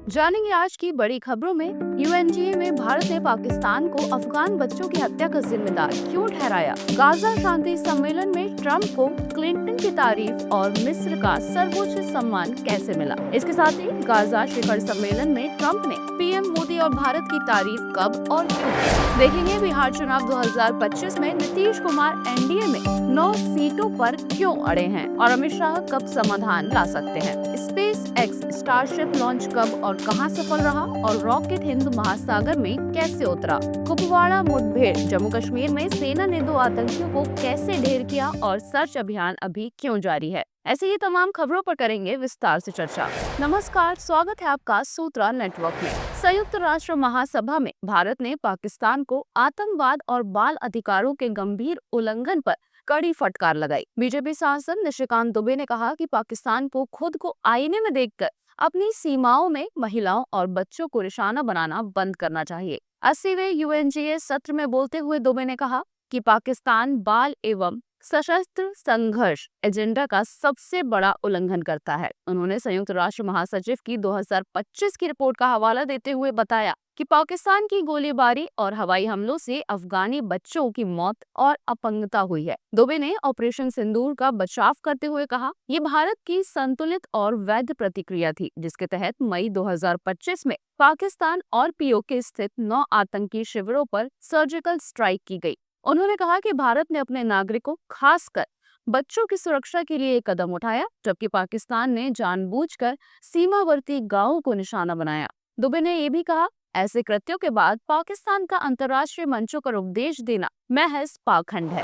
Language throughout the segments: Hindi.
जानेंगे आज की बड़ी खबरों में। यूएनजीए में भारत ने पाकिस्तान को अफगान बच्चों की हत्या का जिम्मेदार क्यों ठहराया? गाजा शांति सम्मेलन में ट्रंप को क्लिंटन की तारीफ और मिस्र का सर्वोच्च सम्मान कैसे मिला? इसके साथ ही गाजा शिखर सम्मेलन में ट्रंप ने पीएम मोदी और भारत की तारीफ कब और क्यों की? देखेंगे बिहार चुनाव 2025 में नीतीश कुमार एनडीए में 9 सीटों पर क्यों अड़े हैं और अमित शाह कब समाधान ला सकते हैं? स्पेस एक्स स्टारशिप लॉन्च कब और कहां सफल रहा और रॉकेट हिंद महासागर में कैसे उतरा? कुपवाड़ा मुठभेड़ जम्मू कश्मीर में सेना ने 2 आतंकियों को कैसे ढेर किया और सर्च अभियान अभी क्यों जारी है? ऐसे ही तमाम खबरों पर करेंगे विस्तार से चर्चा। नमस्कार, स्वागत है आपका सूत्रा नेटवर्क में। संयुक्त राष्ट्र महासभा में भारत ने पाकिस्तान को आतंकवाद और बाल अधिकारों के गंभीर उल्लंघन पर कड़ी फटकार लगाई। बीजेपी सांसद निशिकांत दुबे ने कहा कि पाकिस्तान को खुद को आईने में देखकर अपनी सीमाओं में महिलाओं और बच्चों को निशाना बनाना बंद करना चाहिए। 80वें यूएनजीए सत्र में बोलते हुए दुबे ने कहा कि पाकिस्तान बाल एवं सशस्त्र संघर्ष एजेंडा का सबसे बड़ा उल्लंघन करता है। उन्होंने संयुक्त राष्ट्र महासचिव की 2025 की रिपोर्ट का हवाला देते हुए बताया कि पाकिस्तान की गोलीबारी और हवाई हमलों से अफगानी बच्चों की मौत और अपंगता हुई है। दुबे ने ऑपरेशन सिंदूर का बचाव करते हुए कहा, ये भारत की संतुलित और वैध प्रतिक्रिया थी, जिसके तहत मई 2025 में पाकिस्तान और पीओके स्थित 9 आतंकी शिविरों पर सर्जिकल स्ट्राइक की गई। उन्होंने कहा कि भारत ने अपने नागरिकों, खासकर बच्चों की सुरक्षा के लिए एक कदम उठाया, जबकि पाकिस्तान ने जानबूझकर सीमावर्ती गांवों को निशाना बनाया। दुबे ने ये भी कहा, ऐसे कृत्यों के बाद पाकिस्तान का अंतर्राष्ट्रीय मंचों पर उपदेश देना महज पाखंड है।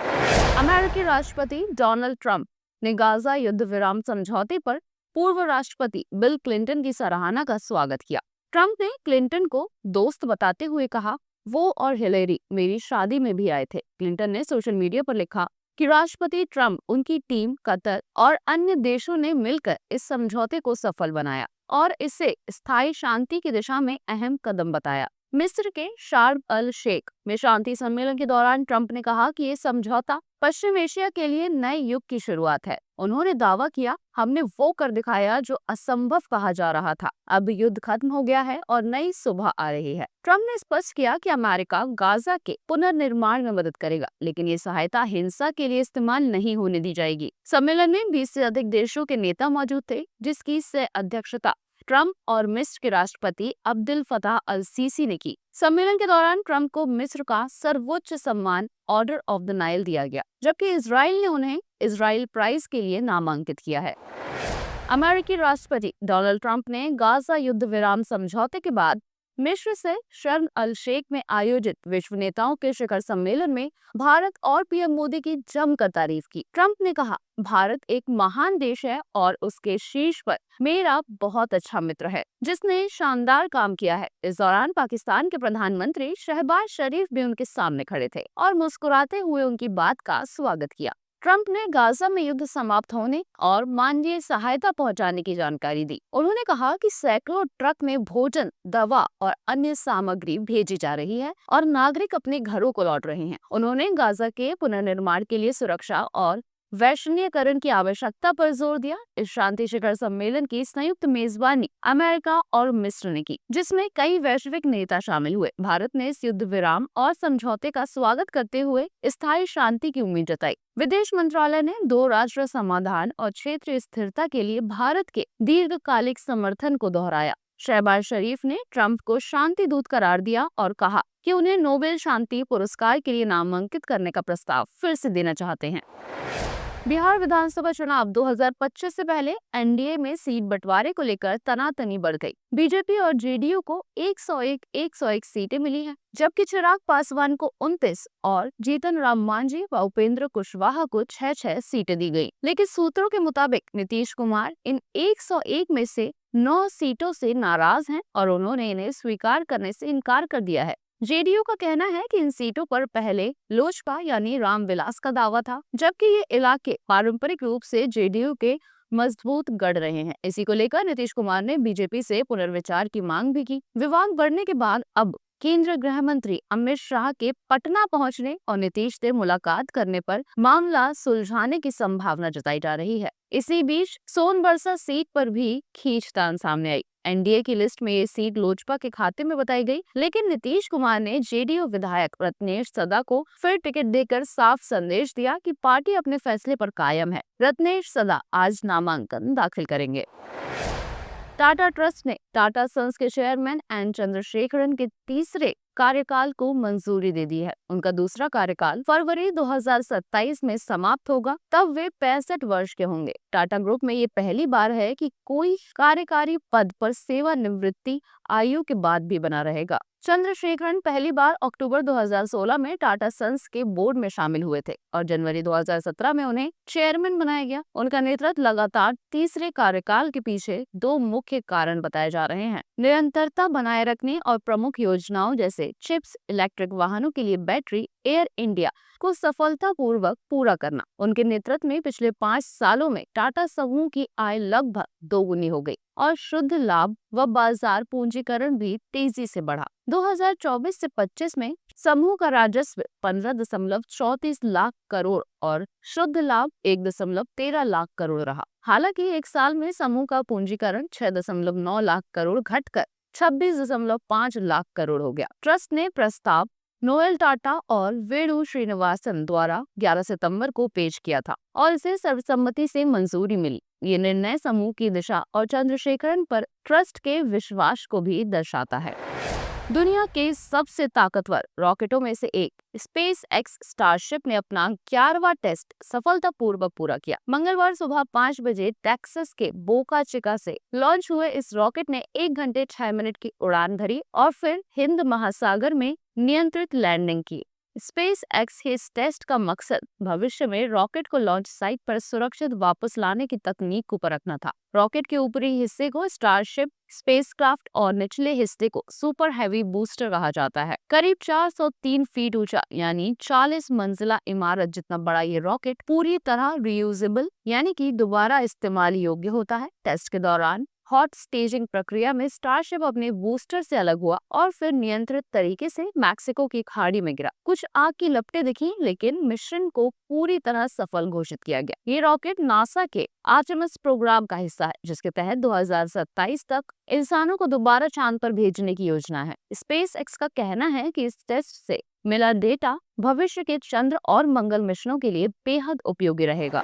अमेरिकी राष्ट्रपति डोनाल्ड ट्रंप ने गाजा युद्ध विराम समझौते पर पूर्व राष्ट्रपति बिल क्लिंटन की सराहना का स्वागत किया। ट्रंप ने क्लिंटन को दोस्त बताते हुए कहा, वो और हिलेरी मेरी शादी में भी आए थे। क्लिंटन ने सोशल मीडिया पर लिखा कि राष्ट्रपति ट्रंप, उनकी टीम, कतर और अन्य देशों ने मिलकर इस समझौते को सफल बनाया और इसे स्थायी शांति की दिशा में अहम कदम बताया। मिस्र के शार्म अल शेख में शांति सम्मेलन के दौरान ट्रंप ने कहा कि ये समझौता पश्चिम एशिया के लिए नए युग की शुरुआत है। उन्होंने दावा किया, हमने वो कर दिखाया जो असंभव कहा जा रहा था। अब युद्ध खत्म हो गया है और नई सुबह आ रही है। ट्रंप ने स्पष्ट किया कि अमेरिका गाजा के पुनर्निर्माण में मदद करेगा, लेकिन ये सहायता हिंसा के लिए इस्तेमाल नहीं होने दी जाएगी। सम्मेलन में 20 से अधिक देशों के नेता मौजूद थे, जिसकी सह अध्यक्षता ट्रंप और मिस्र के राष्ट्रपति अब्दुल फताह अल सीसी ने की। सम्मेलन के दौरान ट्रंप को मिस्र का सर्वोच्च सम्मान ऑर्डर ऑफ द नाइल दिया गया, जबकि इजराइल ने उन्हें इजराइल प्राइज के लिए नामांकित किया है। अमेरिकी राष्ट्रपति डोनाल्ड ट्रंप ने गाजा युद्ध विराम समझौते के बाद मिस्र से शर्म अल शेख में आयोजित विश्व नेताओं के शिखर सम्मेलन में भारत और पीएम मोदी की जमकर तारीफ की। ट्रंप ने कहा, भारत एक महान देश है और उसके शीर्ष पर मेरा बहुत अच्छा मित्र है, जिसने शानदार काम किया है। इस दौरान पाकिस्तान के प्रधानमंत्री शहबाज शरीफ भी उनके सामने खड़े थे और मुस्कुराते हुए उनकी बात का स्वागत किया। ट्रंप ने गाजा में युद्ध समाप्त होने और मानवीय सहायता पहुंचाने की जानकारी दी। उन्होंने कहा कि सैकड़ों ट्रक में भोजन, दवा और अन्य सामग्री भेजी जा रही है और नागरिक अपने घरों को लौट रहे हैं। उन्होंने गाजा के पुनर्निर्माण के लिए सुरक्षा और वैश्वीकरण की आवश्यकता पर जोर दिया। इस शांति शिखर सम्मेलन की संयुक्त मेजबानी अमेरिका और मिस्र ने की, जिसमें कई वैश्विक नेता शामिल हुए। भारत ने इस युद्ध विराम और समझौते का स्वागत करते हुए स्थायी शांति की उम्मीद जताई। विदेश मंत्रालय ने 2 राष्ट्र समाधान और क्षेत्रीय स्थिरता के लिए भारत के दीर्घकालिक समर्थन को दोहराया। शहबाज शरीफ ने ट्रंप को शांति दूत करार दिया और कहा कि उन्हें नोबेल शांति पुरस्कार के लिए नामांकित करने का प्रस्ताव फिर से देना चाहते हैं। बिहार विधानसभा चुनाव 2025 से पहले एनडीए में सीट बंटवारे को लेकर तनातनी बढ़ गई। बीजेपी और जेडीयू को 101 सीटें मिली हैं, जबकि चिराग पासवान को 29 और जीतन राम मांझी व उपेंद्र कुशवाहा को 6 सीटें दी गई। लेकिन सूत्रों के मुताबिक नीतीश कुमार इन 101 में से 9 सीटों से नाराज हैं और उन्होंने इन्हें स्वीकार करने से इनकार कर दिया है। जेडीयू का कहना है कि इन सीटों पर पहले लोजपा यानी रामविलास का दावा था, जबकि ये इलाके पारंपरिक रूप से जेडीयू के मजबूत गढ़ रहे हैं। इसी को लेकर नीतीश कुमार ने बीजेपी से पुनर्विचार की मांग भी की। विवाद बढ़ने के बाद अब केंद्रीय गृह मंत्री अमित शाह के पटना पहुंचने और नीतीश से मुलाकात करने पर मामला सुलझाने की संभावना जताई जा रही है। इसी बीच सोनबरसा सीट पर भी खींचतान सामने आई। एनडीए की लिस्ट में ये सीट लोजपा के खाते में बताई गई, लेकिन नीतीश कुमार ने जेडीयू विधायक रत्नेश सदा को फिर टिकट देकर साफ संदेश दिया कि पार्टी अपने फैसले पर कायम है। रत्नेश सदा आज नामांकन दाखिल करेंगे। टाटा ट्रस्ट ने टाटा सन्स के चेयरमैन एन चंद्रशेखरन के तीसरे कार्यकाल को मंजूरी दे दी है। उनका दूसरा कार्यकाल फरवरी 2027 में समाप्त होगा, तब वे 65 वर्ष के होंगे। टाटा ग्रुप में ये पहली बार है कि कोई कार्यकारी पद पर सेवानिवृत्ति आयु के बाद भी बना रहेगा। चंद्रशेखरन पहली बार अक्टूबर 2016 में टाटा सन्स के बोर्ड में शामिल हुए थे और जनवरी 2017 में उन्हें चेयरमैन बनाया गया। उनका नेतृत्व लगातार तीसरे कार्यकाल के पीछे दो मुख्य कारण बताए जा रहे हैं: निरंतरता बनाए रखने और प्रमुख योजनाओं जैसे चिप्स, इलेक्ट्रिक वाहनों के लिए बैटरी, एयर इंडिया को सफलतापूर्वक पूरा करना। उनके नेतृत्व में पिछले 5 सालों में टाटा समूह की आय लगभग दोगुनी हो गई और शुद्ध लाभ व बाजार पूंजीकरण भी तेजी से बढ़ा। 2024 से 25 में समूह का राजस्व 15.34 लाख करोड़ और शुद्ध लाभ 1.13 लाख करोड़ रहा। हालांकि एक साल में समूह का पूंजीकरण 6.9 लाख करोड़ घटकर 26.5 लाख करोड़ हो गया। ट्रस्ट ने प्रस्ताव नोएल टाटा और वेणु श्रीनिवासन द्वारा 11 सितंबर को पेश किया था और इसे सर्वसम्मति से मंजूरी मिली। ये निर्णय समूह की दिशा और चंद्रशेखरन पर ट्रस्ट के विश्वास को भी दर्शाता है। दुनिया के सबसे ताकतवर रॉकेटों में से एक स्पेस एक्स स्टारशिप ने अपना 11वां टेस्ट सफलतापूर्वक पूरा किया। मंगलवार सुबह 5 बजे टेक्सास के बोका चिका से लॉन्च हुए इस रॉकेट ने 1 घंटे 6 मिनट की उड़ान भरी और फिर हिंद महासागर में नियंत्रित लैंडिंग की। स्पेस एक्स के इस टेस्ट का मकसद भविष्य में रॉकेट को लॉन्च साइट पर सुरक्षित वापस लाने की तकनीक को परखना था। रॉकेट के ऊपरी हिस्से को स्टारशिप स्पेसक्राफ्ट और निचले हिस्से को सुपर हैवी बूस्टर कहा जाता है। करीब 403 फीट ऊंचा यानी 40 मंजिला इमारत जितना बड़ा ये रॉकेट पूरी तरह रीयूजेबल यानी कि दोबारा इस्तेमाल योग्य होता है। टेस्ट के दौरान हॉट स्टेजिंग प्रक्रिया में स्टारशिप अपने बूस्टर से अलग हुआ और फिर नियंत्रित तरीके से मैक्सिको की खाड़ी में गिरा। कुछ आग की लपटें दिखी, लेकिन मिशन को पूरी तरह सफल घोषित किया गया। ये रॉकेट नासा के आर्टेमिस प्रोग्राम का हिस्सा है, जिसके तहत 2027 तक इंसानों को दोबारा चांद पर भेजने की योजना है। स्पेस एक्स का कहना है कि इस टेस्ट से मिला डेटा भविष्य के चंद्र और मंगल मिशनों के लिए बेहद उपयोगी रहेगा।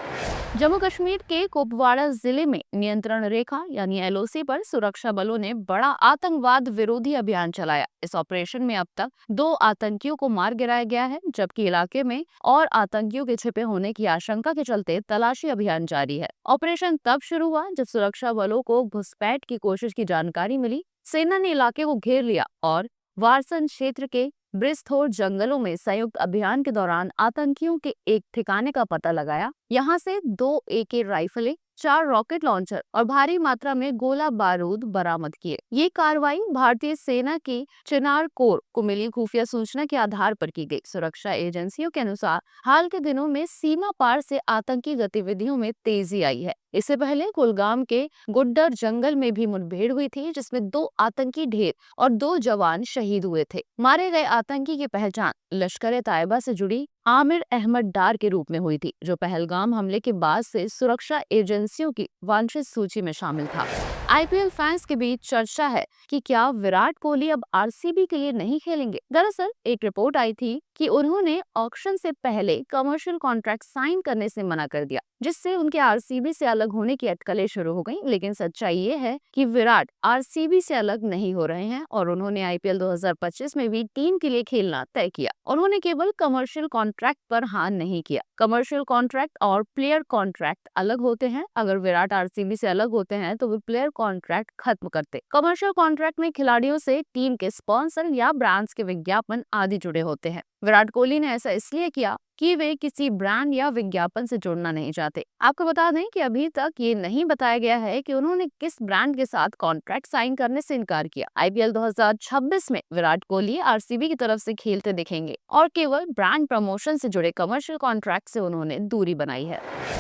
जम्मू कश्मीर के कुपवाड़ा जिले में नियंत्रण रेखा यानी एलओसी पर सुरक्षा बलों ने बड़ा आतंकवाद विरोधी अभियान चलाया। इस ऑपरेशन में अब तक 2 आतंकियों को मार गिराया गया है, जबकि इलाके में और आतंकियों के छिपे होने की आशंका के चलते तलाशी अभियान जारी है। ऑपरेशन तब शुरू हुआ जब सुरक्षा बलों को घुसपैठ की कोशिश की जानकारी मिली। सेना ने इलाके को घेर लिया और वारसन क्षेत्र के ब्रिस्थोर जंगलों में संयुक्त अभियान के दौरान आतंकियों के एक ठिकाने का पता लगाया। यहाँ से 2 AK राइफलें, 4 रॉकेट लॉन्चर और भारी मात्रा में गोला बारूद बरामद किए। ये कार्रवाई भारतीय सेना की चिनार कोर को मिली खुफिया सूचना के आधार पर की गई। सुरक्षा एजेंसियों के अनुसार हाल के दिनों में सीमा पार से आतंकी गतिविधियों में तेजी आई है। इससे पहले कुलगाम के गुड्डर जंगल में भी मुठभेड़ हुई थी, जिसमें 2 आतंकी ढेर और 2 जवान शहीद हुए थे। मारे गए आतंकी की पहचान लश्कर-ए-तैयबा से जुड़ी आमिर अहमद डार के रूप में हुई थी, जो पहलगाम हमले के बाद से सुरक्षा एजेंसियों की वांछित सूची में शामिल था। आईपीएल फैंस के बीच चर्चा है कि क्या विराट कोहली अब आरसीबी के लिए नहीं खेलेंगे। दरअसल एक रिपोर्ट आई थी कि उन्होंने ऑक्शन से पहले कमर्शियल कॉन्ट्रैक्ट साइन करने से मना कर दिया, जिससे उनके आरसीबी से अलग होने की अटकलें शुरू हो गईं। लेकिन सच्चाई ये है कि विराट आरसीबी से अलग नहीं हो रहे हैं और उन्होंने आईपीएल 2025 में भी टीम के लिए खेलना तय किया। उन्होंने केवल कमर्शियल कॉन्ट्रैक्ट पर हाँ नहीं किया। कमर्शियल कॉन्ट्रैक्ट और प्लेयर कॉन्ट्रैक्ट अलग होते हैं। अगर विराट आरसीबी से अलग होते हैं तो वे प्लेयर कॉन्ट्रैक्ट खत्म करते। कमर्शियल कॉन्ट्रैक्ट में खिलाड़ियों से टीम के स्पॉन्सर या ब्रांड्स के विज्ञापन आदि जुड़े होते हैं। विराट कोहली ने ऐसा इसलिए किया कि वे किसी ब्रांड या विज्ञापन से जुड़ना नहीं चाहते। आपको बता दें कि अभी तक ये नहीं बताया गया है कि उन्होंने किस ब्रांड के साथ कॉन्ट्रैक्ट साइन करने से इनकार किया। आईपीएल 2026 में विराट कोहली आरसीबी की तरफ से खेलते दिखेंगे और केवल ब्रांड प्रमोशन से जुड़े कमर्शियल कॉन्ट्रैक्ट से उन्होंने दूरी बनाई है।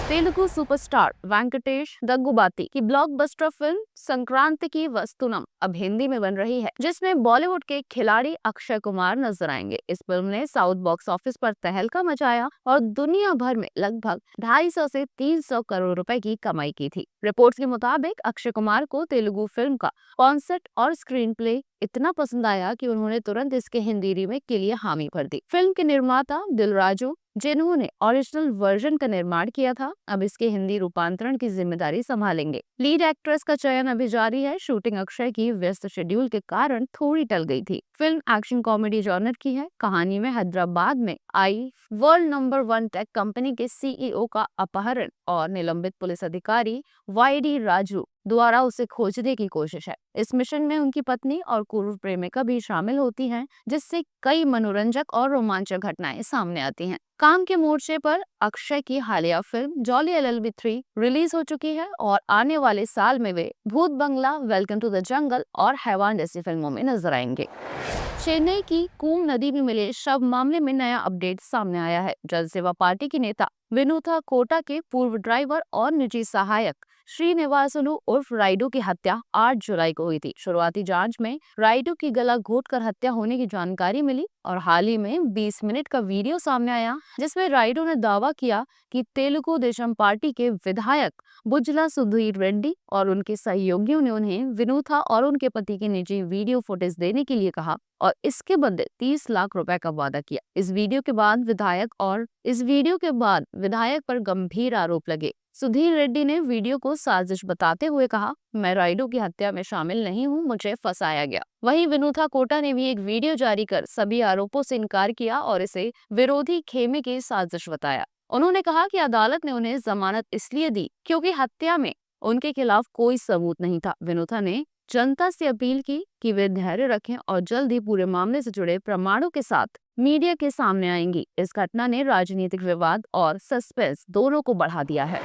तेलुगु सुपरस्टार वेंकटेश दग्गुबाती की ब्लॉकबस्टर फिल्म संक्रांति वस्तुनम अब हिंदी में बन रही है, जिसमें बॉलीवुड के खिलाड़ी अक्षय कुमार नजर आएंगे। इस फिल्म ने साउथ बॉक्स ऑफिस पर तहलका मचाया और दुनिया भर में लगभग 250 से 300 करोड़ रुपए की कमाई की थी। रिपोर्ट्स के मुताबिक अक्षय कुमार को तेलुगु फिल्म का कॉन्सेप्ट और स्क्रीन प्ले इतना पसंद आया कि उन्होंने तुरंत इसके हिंदी रीमेक के लिए हामी भर दी। फिल्म के निर्माता दिल राजू, जिन्होंने ओरिजिनल वर्जन का निर्माण किया था, अब इसके हिंदी रूपांतरण की जिम्मेदारी संभालेंगे। लीड एक्ट्रेस का चयन अभी जारी है। शूटिंग अक्षय की व्यस्त शेड्यूल के कारण थोड़ी टल गई थी। फिल्म एक्शन कॉमेडी जॉनर की है। कहानी में हैदराबाद में आई वर्ल्ड नंबर 1 टेक कंपनी के सीईओ का अपहरण और निलंबित पुलिस अधिकारी वाईडी राजू द्वारा उसे खोजने की कोशिश है। इस मिशन में उनकी पत्नी और पूर्व प्रेमिका भी शामिल होती हैं, जिससे कई मनोरंजक और रोमांचक घटनाएं सामने आती हैं। काम के मोर्चे पर अक्षय की हालिया फिल्म जॉली एलएलबी 3 रिलीज हो चुकी है और आने वाले साल में वे भूत बंगला, वेलकम टू द जंगल और हैवान जैसी फिल्मों में नजर आएंगे। चेन्नई की कूम नदी में मिले शव मामले में नया अपडेट सामने आया है। जल सेवा पार्टी के नेता विनुथा कोटा के पूर्व ड्राइवर और निजी सहायक श्रीनिवासुलु उर्फ राइडू की हत्या 8 जुलाई को हुई थी। शुरुआती जांच में राइडू की गला घोंटकर हत्या होने की जानकारी मिली और हाल ही में 20 मिनट का वीडियो सामने आया, जिसमें राइडू ने दावा किया कि तेलुगु देशम पार्टी के विधायक बुजला सुधीर रेड्डी और उनके सहयोगियों ने उन्हें विनुथा और उनके पति की निजी वीडियो फुटेज देने के लिए कहा और इसके बदले 30 लाख रुपए का वादा किया। इस वीडियो के बाद विधायक पर गंभीर आरोप लगे। सुधीर रेड्डी ने वीडियो को साजिश बताते हुए कहा, मैं राइडू की हत्या में शामिल नहीं हूं, मुझे फंसाया गया। वहीं विनुथा कोटा ने भी एक वीडियो जारी कर सभी आरोपों से इनकार किया और इसे विरोधी खेमे की साजिश बताया। उन्होंने कहा कि अदालत ने उन्हें जमानत इसलिए दी क्योंकि हत्या में उनके खिलाफ कोई सबूत नहीं था। विनुथा ने जनता से अपील की कि वे धैर्य रखें और जल्द ही पूरे मामले से जुड़े प्रमाणों के साथ मीडिया के सामने आएंगी। इस घटना ने राजनीतिक विवाद और सस्पेंस दोनों को बढ़ा दिया है।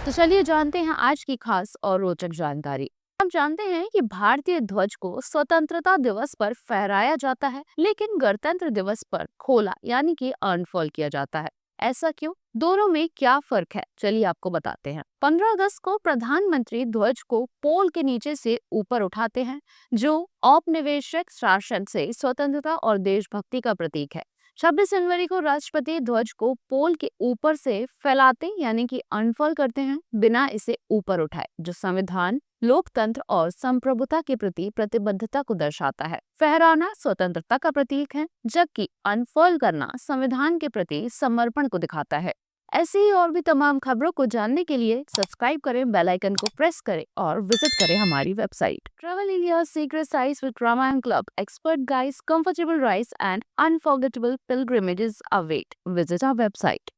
तो चलिए जानते हैं आज की खास और रोचक जानकारी। हम जानते हैं कि भारतीय ध्वज को स्वतंत्रता दिवस पर फहराया जाता है, लेकिन गणतंत्र दिवस पर खोला यानी कि अनफॉल किया जाता है। ऐसा क्यों? दोनों में क्या फर्क है? चलिए आपको बताते हैं। 15 अगस्त को प्रधानमंत्री ध्वज को पोल के नीचे से ऊपर उठाते हैं, जो औपनिवेशिक शासन से स्वतंत्रता और देशभक्ति का प्रतीक है। 26 जनवरी को राष्ट्रपति ध्वज को पोल के ऊपर से फैलाते यानी कि अनफॉल करते हैं, बिना इसे ऊपर उठाए, जो संविधान, लोकतंत्र और संप्रभुता के प्रति प्रतिबद्धता को दर्शाता है। फहराना स्वतंत्रता का प्रतीक है, जबकि अनफॉल करना संविधान के प्रति समर्पण को दिखाता है। ऐसी ही और भी तमाम खबरों को जानने के लिए सब्सक्राइब करें, बेल आइकन को प्रेस करें और विजिट करें हमारी website. Travel India secret sites with Ramayana club, expert guides, comfortable rides and unforgettable pilgrimages await. Visit our website.